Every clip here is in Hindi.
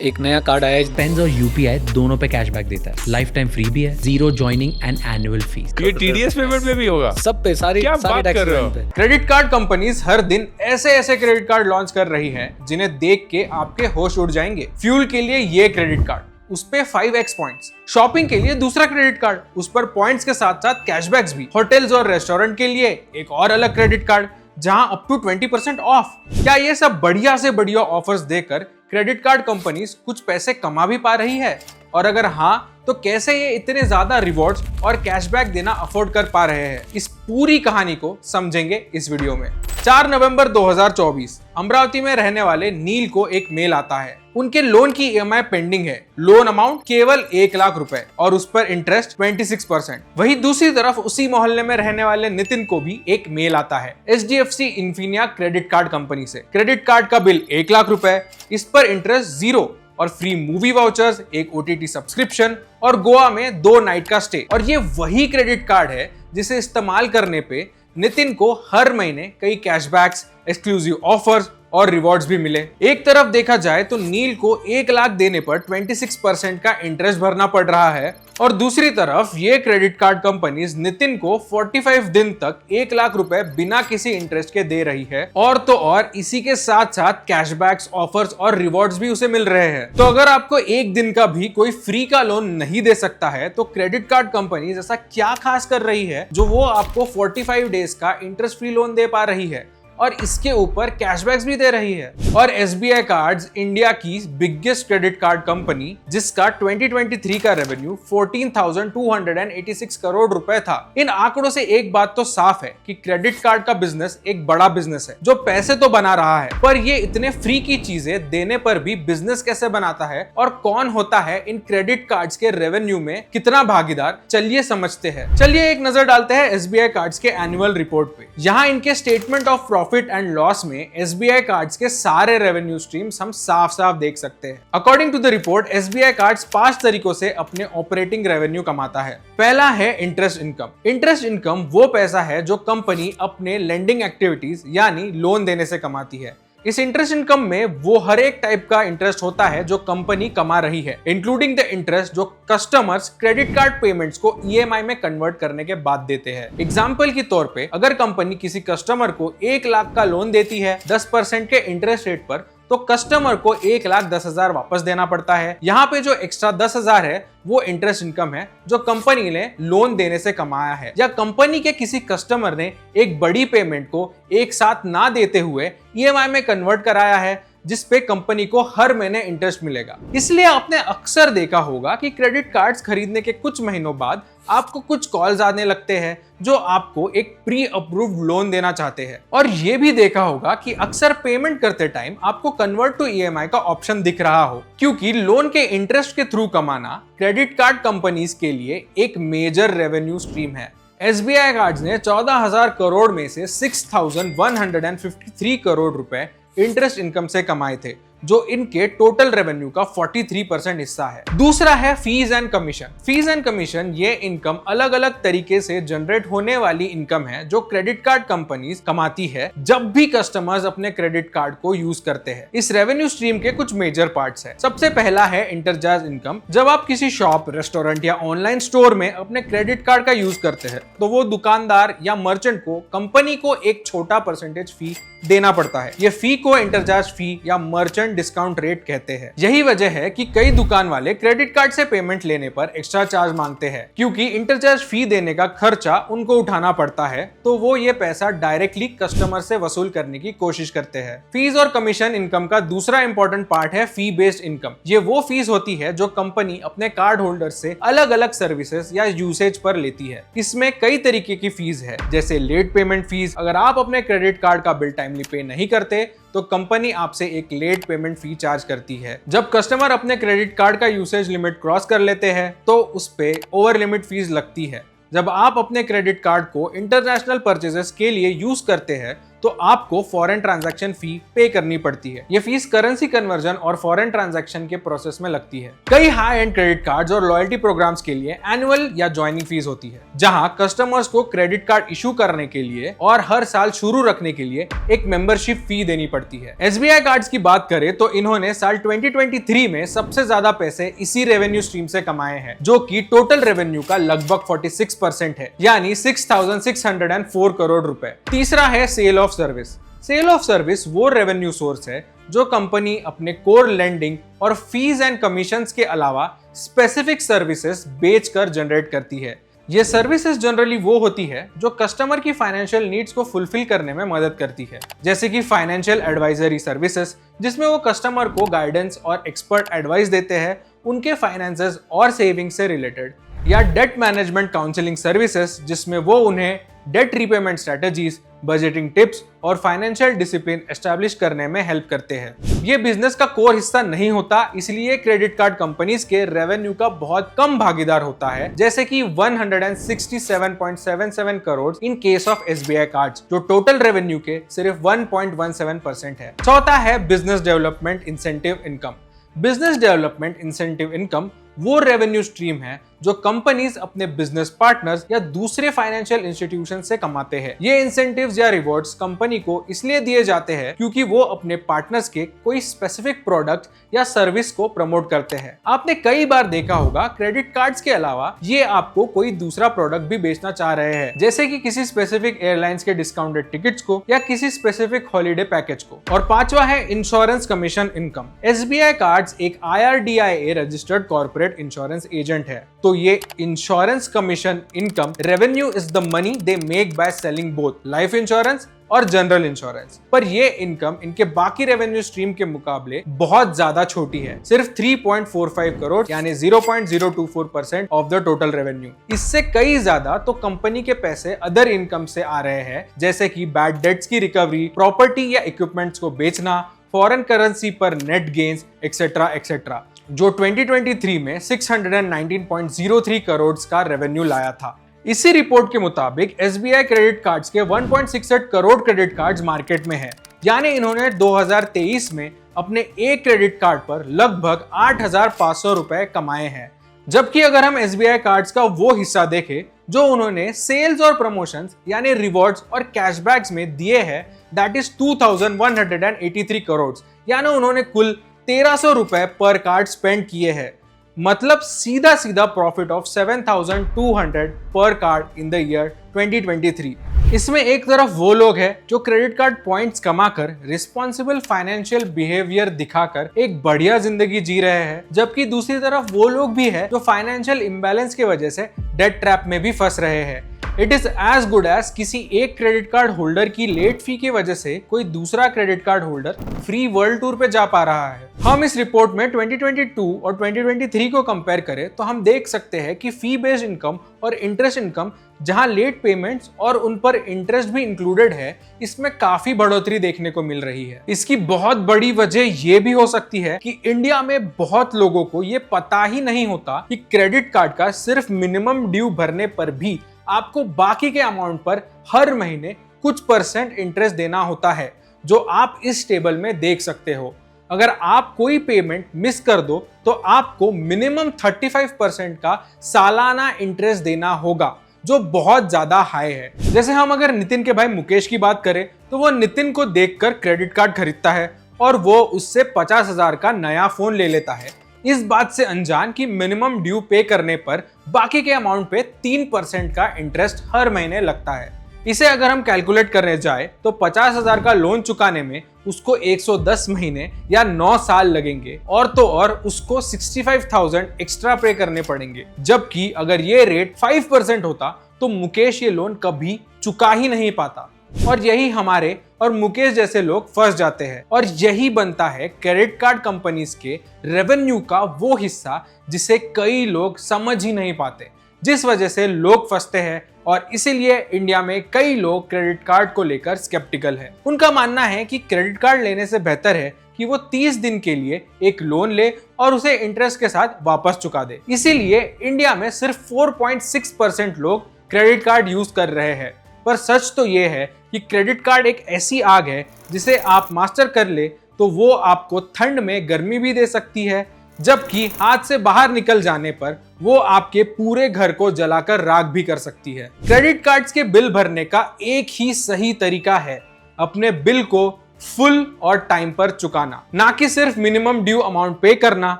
एक नया कार्ड आया है। पेन्स और यूपीआई दोनों पे कैशबैक देता है। लाइफ टाइम फ्री भी है, zero joining and annual fees. ये टीडीएस पेमेंट में भी होगा? सब पे सारी क्या बात टैक्स कर रहे हो? पे। क्रेडिट कार्ड कंपनीज हर दिन ऐसे ऐसे क्रेडिट कार्ड लॉन्च कर रही हैं जिन्हें देख के आपके होश उड़ जाएंगे। फ्यूल के लिए ये क्रेडिट कार्ड, उस पे 5x पॉइंट्स। शॉपिंग के लिए दूसरा क्रेडिट कार्ड, उस पर पॉइंट्स के साथ साथ कैशबैक्स भी। होटल्स और रेस्टोरेंट के लिए एक और अलग क्रेडिट कार्ड जहां अप टू 20% ऑफ। क्या ये सब बढ़िया से बढ़िया ऑफर्स देकर क्रेडिट कार्ड कंपनीज कुछ पैसे कमा भी पा रही है? और अगर हाँ, तो कैसे ये इतने ज्यादा रिवॉर्ड्स और कैशबैक देना अफोर्ड कर पा रहे हैं? इस पूरी कहानी को समझेंगे इस वीडियो में। 4 नवंबर 2024 अमरावती में रहने वाले नील को एक मेल आता है। उनके लोन की ईएमआई पेंडिंग है। लोन अमाउंट केवल 1 लाख रुपए और उस पर इंटरेस्ट 26%। वहीं दूसरी तरफ उसी मोहल्ले में रहने वाले नितिन को भी एक मेल आता है HDFC Infinia credit card company से। क्रेडिट कार्ड का बिल 1 लाख रुपए, इस पर इंटरेस्ट 0 और फ्री मूवी वाउचर्स, एक ओटीटी सब्सक्रिप्शन और गोवा में 2 नाइट का स्टे। और ये वही क्रेडिट कार्ड है जिसे इस्तेमाल करने पे नितिन को हर महीने कई कैशबैक्स, एक्सक्लूसिव ऑफर्स और रिवॉर्ड्स भी मिले। एक तरफ देखा जाए तो नील को 1 लाख देने पर 26% का इंटरेस्ट भरना पड़ रहा है और दूसरी तरफ ये क्रेडिट कार्ड कंपनीज नितिन को 45 दिन तक 1 लाख रुपए बिना किसी इंटरेस्ट के दे रही है। और तो और इसी के साथ साथ कैशबैक्स, ऑफर्स और रिवॉर्ड्स भी उसे मिल रहे हैं। तो अगर आपको एक दिन का भी कोई फ्री का लोन नहीं दे सकता है तो क्रेडिट कार्ड कंपनीज ऐसा क्या खास कर रही है जो वो आपको 45 डेज का इंटरेस्ट फ्री लोन दे पा रही है और इसके ऊपर कैशबैक्स भी दे रही है। और एसबीआई कार्ड्स इंडिया की बिगेस्ट क्रेडिट कार्ड कंपनी, जिसका 2023 का रेवेन्यू 14,286 करोड़ रुपए था। इन आंकड़ों से एक बात तो साफ है कि क्रेडिट कार्ड का बिजनेस एक बड़ा बिजनेस है जो पैसे तो बना रहा है, पर ये इतने फ्री की चीजें देने पर भी बिजनेस कैसे बनाता है और कौन होता है इन क्रेडिट कार्ड्स के रेवेन्यू में कितना भागीदार, चलिए समझते हैं। चलिए एक नजर डालते हैं एसबीआई कार्ड्स के एनुअल रिपोर्ट पे। यहाँ इनके statement of profit and loss में एसबीआई कार्ड्स के सारे रेवेन्यू स्ट्रीम्स हम साफ साफ देख सकते हैं। According to the report, SBI cards 5 तरीकों से अपने ऑपरेटिंग रेवेन्यू कमाता है। पहला है इंटरेस्ट इनकम। इंटरेस्ट इनकम वो पैसा है जो कंपनी अपने लेंडिंग एक्टिविटीज यानी लोन देने से कमाती है। इस इंटरेस्ट इनकम में वो हर एक टाइप का इंटरेस्ट होता है जो कंपनी कमा रही है, इंक्लूडिंग द इंटरेस्ट जो कस्टमर्स क्रेडिट कार्ड पेमेंट्स को ईएमआई में कन्वर्ट करने के बाद देते हैं। एग्जांपल के तौर पे अगर कंपनी किसी कस्टमर को 1 लाख का लोन देती है 10% के इंटरेस्ट रेट पर, तो कस्टमर को 1,10,000 वापस देना पड़ता है। यहाँ पे जो एक्स्ट्रा 10,000 है वो इंटरेस्ट इनकम है जो कंपनी ने लोन देने से कमाया है, या कंपनी के किसी कस्टमर ने एक बड़ी पेमेंट को एक साथ ना देते हुए ईएमआई में कन्वर्ट कराया है, जिस पे कंपनी को हर महीने इंटरेस्ट मिलेगा। इसलिए आपने अक्सर देखा होगा कि क्रेडिट कार्ड्स खरीदने के कुछ महीनों बाद आपको कुछ कॉल्स आने लगते हैं जो आपको एक प्री अप्रूव्ड लोन देना चाहते हैं। और ये भी देखा होगा कि अक्सर पेमेंट करते टाइम आपको कन्वर्ट टू ईएमआई का ऑप्शन दिख रहा हो, क्योंकि लोन के इंटरेस्ट के थ्रू कमाना क्रेडिट कार्ड कंपनीज के लिए एक मेजर रेवेन्यू स्ट्रीम है। एसबीआई कार्ड्स ने 14,000 करोड़ में से 6,153 करोड़ रुपए इंटरेस्ट इनकम से कमाए थे, जो इनके टोटल रेवेन्यू का 43% हिस्सा है। दूसरा है fees and commission. Fees and commission ये इनकम अलग अलग तरीके से जनरेट होने वाली इनकम है जो क्रेडिट कार्ड कंपनीज कमाती है जब भी कस्टमर्स अपने क्रेडिट कार्ड को यूज करते हैं। इस रेवेन्यू स्ट्रीम के कुछ मेजर पार्ट्स हैं। सबसे पहला है इंटरचार्ज इनकम। जब आप किसी शॉप, रेस्टोरेंट या ऑनलाइन स्टोर में अपने क्रेडिट कार्ड का यूज करते हैं तो वो दुकानदार या मर्चेंट को कंपनी को एक छोटा परसेंटेज फी देना पड़ता है। ये फी को इंटरचार्ज फी या मर्चेंट डिस्काउंट रेट कहते हैं। यही वजह है कि कई दुकान वाले क्रेडिट कार्ड से पेमेंट लेने पर एक्स्ट्रा चार्ज मांगते हैं, क्योंकि इंटरचार्ज फी देने का खर्चा उनको उठाना पड़ता है, तो वो ये पैसा डायरेक्टली कस्टमर से वसूल करने की कोशिश करते हैं। फीस और कमीशन इनकम का दूसरा इंपॉर्टेंट पार्ट है फी बेस्ड इनकम। ये वो फीस होती है जो कंपनी अपने कार्ड होल्डर से अलग अलग सर्विसेज या यूसेज पर लेती है। इसमें कई तरीके की फीस है, जैसे लेट पेमेंट फीस। अगर आप अपने क्रेडिट कार्ड का बिल टाइमली पे नहीं करते तो कंपनी आपसे एक लेट पेमेंट फी चार्ज करती है। जब कस्टमर अपने क्रेडिट कार्ड का यूसेज लिमिट क्रॉस कर लेते हैं तो उस पे ओवर लिमिट फीस लगती है। जब आप अपने क्रेडिट कार्ड को इंटरनेशनल परचेजेस के लिए यूज करते हैं तो आपको फॉरेन ट्रांजैक्शन फी पे करनी पड़ती है। ये फीस करेंसी कन्वर्जन और फॉरेन ट्रांजैक्शन के प्रोसेस में लगती है। कई हाई एंड क्रेडिट कार्ड्स और लॉयल्टी प्रोग्राम्स के लिए एनुअल या ज्वाइनिंग फीस होती है, जहां कस्टमर्स को क्रेडिट कार्ड इशू करने के लिए और हर साल शुरू रखने के लिए एक मेंबरशिप फी देनी पड़ती है। SBI कार्ड्स की बात करें तो इन्होंने साल 2023 में सबसे ज्यादा पैसे इसी रेवेन्यू स्ट्रीम से कमाए हैं, जो कि टोटल रेवेन्यू का लगभग 46% है, यानी 6,604 करोड़ रुपए। तीसरा है sale of service. Sale of service वो रेवेन्यू सोर्स है जो कंपनी अपने कोर लेंडिंग और फीस एंड कमीशंस के अलावा स्पेसिफिक सर्विसेज बेचकर जनरेट करती है। ये सर्विसेज जनरली वो होती है जो कस्टमर की फाइनेंशियल नीड्स को फुलफिल करने में मदद करती है, जैसे कि फाइनेंशियल एडवाइजरी सर्विसेज, जिसमें वो कस्टमर को गाइडेंस और एक्सपर्ट एडवाइस देते हैं उनके फाइनेंसेस और सेविंग से रिलेटेड, या डेट मैनेजमेंट काउंसलिंग सर्विसेज, जिसमें वो उन्हें debt repayment strategies, budgeting tips और फाइनेंशियल डिसिप्लिन एस्टैब्लिश करने में हेल्प करते हैं। ये बिजनेस का कोर हिस्सा नहीं होता, इसलिए क्रेडिट कार्ड कंपनीज के रेवेन्यू का बहुत कम भागीदार होता है, जैसे कि 167.77 crore in case of SBI cards, जो टोटल रेवेन्यू के सिर्फ 1.17% है। चौथा है business development incentive income. Business development incentive income वो रेवेन्यू स्ट्रीम है जो कंपनीज अपने बिजनेस पार्टनर्स या दूसरे फाइनेंशियल इंस्टीट्यूशन से कमाते हैं। ये इंसेंटिव्स या रिवॉर्ड्स कंपनी को इसलिए दिए जाते हैं क्योंकि वो अपने पार्टनर्स के कोई स्पेसिफिक प्रोडक्ट या सर्विस को प्रमोट करते हैं। आपने कई बार देखा होगा क्रेडिट कार्ड्स के अलावा ये आपको कोई दूसरा प्रोडक्ट भी बेचना चाह रहे हैं, जैसे कि किसी स्पेसिफिक एयरलाइंस के डिस्काउंटेड टिकट्स को या किसी स्पेसिफिक हॉलीडे पैकेज को। और पांचवा है insurance commission income. SBI cards एक IRDAI registered corporate insurance agent है, तो ये insurance commission income revenue is the money they make by selling both life insurance और जनरल इंश्योरेंस। पर ये इनकम इनके बाकी रेवेन्यू स्ट्रीम के मुकाबले बहुत ज्यादा छोटी है, सिर्फ 3.45 करोड़ यानी 0.024% ऑफ द टोटल रेवेन्यू। इससे कई ज्यादा तो कंपनी के पैसे अदर इनकम से आ रहे हैं, जैसे कि बैड डेट्स की रिकवरी, प्रॉपर्टी या इक्विपमेंट्स को बेचना, फॉरेन करेंसी पर नेट गेन्स एक्सेट्रा एक्सेट्रा, जो 2023 में 619.03 करोड़ का रेवेन्यू लाया था। इसी रिपोर्ट के मुताबिक SBI क्रेडिट कार्ड्स के 1.68 करोड़ क्रेडिट कार्ड्स मार्केट में हैं, यानी इन्होंने 2023 में अपने एक क्रेडिट कार्ड पर लगभग 8,500 रुपए कमाए हैं। जबकि अगर हम SBI कार्ड्स का वो हिस्सा देखें जो उन्होंने सेल्स और प्रमोशंस यानी रिवॉर्ड्स और कैशबैक्स में दिए हैं, दैट इज 2,183 करोड़, यानी उन्होंने कुल 1,300 रुपए पर कार्ड स्पेंड किए हैं। मतलब सीधा सीधा प्रॉफिट ऑफ 7,200 पर कार्ड इन द ईयर 2023। इसमें एक तरफ वो लोग हैं जो क्रेडिट कार्ड पॉइंट्स कमाकर रिस्पॉन्सिबल फाइनेंशियल बिहेवियर दिखाकर एक बढ़िया जिंदगी जी रहे हैं, जबकि दूसरी तरफ वो लोग भी हैं जो फाइनेंशियल इम्बैलेंस की वजह से डेट ट्रैप में भी फंस रहे हैं। It is as good as किसी एक क्रेडिट कार्ड होल्डर की लेट फी की वजह से कोई दूसरा credit card holder free world tour पे जा पा रहा है। हम इस रिपोर्ट में 2022 और 2023 को कंपेयर करें तो हम देख सकते हैं कि फी बेस्ड इनकम और इंटरेस्ट इनकम, जहां लेट पेमेंट्स और उन पर इंटरेस्ट भी इंक्लूडेड है, इसमें काफी बढ़ोतरी देखने को मिल रही है। इसकी बहुत बड़ी वजह यह भी हो सकती है कि इंडिया में बहुत लोगों को ये पता ही नहीं होता कि क्रेडिट कार्ड का सिर्फ मिनिमम ड्यू भरने पर भी आपको बाकी के अमाउंट पर हर महीने कुछ % इंटरेस्ट देना होता है, जो आप इस टेबल में देख सकते हो। अगर आप कोई पेमेंट मिस कर दो तो आपको मिनिमम 35% का सालाना इंटरेस्ट देना होगा, जो बहुत ज्यादा हाई है। जैसे हम अगर नितिन के भाई मुकेश की बात करें तो वो नितिन को देखकर क्रेडिट कार्ड खरीदता है और वो उससे 50,000 का नया फोन ले लेता है, इस बात से अनजान कि मिनिमम ड्यू पे करने पर बाकी के अमाउंट पे 3% का इंटरेस्ट हर महीने लगता है। इसे अगर हम कैलकुलेट करने जाए तो 50,000 का लोन चुकाने में उसको 110 महीने या 9 साल लगेंगे, और तो और उसको 65,000 एक्स्ट्रा पे करने पड़ेंगे। जबकि अगर ये रेट 5% होता तो मुकेश ये लोन कभी चुका ही नहीं पाता। और यही हमारे और मुकेश जैसे लोग फंस जाते हैं, और यही बनता है क्रेडिट कार्ड कंपनीज के रेवेन्यू का वो हिस्सा जिसे कई लोग समझ ही नहीं पाते, जिस वजह से लोग फंसते हैं। और इसीलिए इंडिया में कई लोग क्रेडिट कार्ड को लेकर स्केप्टिकल है। उनका मानना है कि क्रेडिट कार्ड लेने से बेहतर है कि वो 30 दिन के लिए एक लोन ले और उसे इंटरेस्ट के साथ वापस चुका दे। इसीलिए इंडिया में सिर्फ 4.6% लोग क्रेडिट कार्ड यूज कर रहे हैं। पर सच तो ये है कि क्रेडिट कार्ड एक ऐसी आग है जिसे आप मास्टर कर ले तो वो आपको ठंड में गर्मी भी दे सकती है, जबकि हाथ से बाहर निकल जाने पर वो आपके पूरे घर को जलाकर राख भी कर सकती है। क्रेडिट कार्ड्स के बिल भरने का एक ही सही तरीका है, अपने बिल को फुल और टाइम पर चुकाना, ना कि सिर्फ मिनिमम ड्यू अमाउंट पे करना।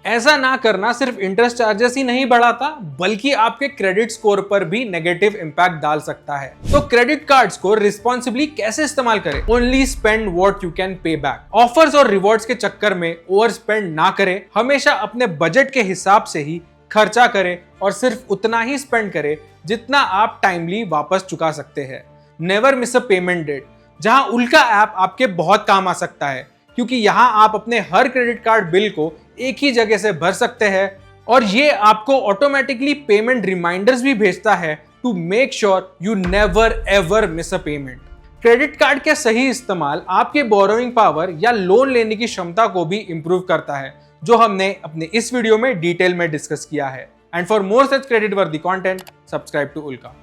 ऐसा ना करना सिर्फ इंटरेस्ट चार्जेस ही नहीं बढ़ाता बल्कि आपके क्रेडिट स्कोर पर भी नेगेटिव इंपैक्ट डाल सकता है। तो क्रेडिट कार्ड्स को रिस्पॉन्सिबली कैसे इस्तेमाल करें? Only spend what you can pay back. Offers और रिवॉर्ड्स के चक्कर में ओवर स्पेंड ना करें, हमेशा अपने बजट के हिसाब से ही खर्चा करें और सिर्फ उतना ही स्पेंड करें जितना आप टाइमली वापस चुका सकते हैं। Never miss a payment date, जहां उल्का ऐप आपके बहुत काम आ सकता है, क्योंकि यहां आप अपने हर क्रेडिट कार्ड बिल को एक ही जगह से भर सकते हैं और ये आपको ऑटोमेटिकली पेमेंट रिमाइंडर्स भी भेजता है to make sure you never ever miss a payment. Credit card के सही इस्तेमाल आपके बोरोइंग पावर या लोन लेने की क्षमता को भी इंप्रूव करता है, जो हमने अपने इस वीडियो में डिटेल में डिस्कस किया है। And for more such credit वर्दी कंटेंट, सब्सक्राइब टू उल्का।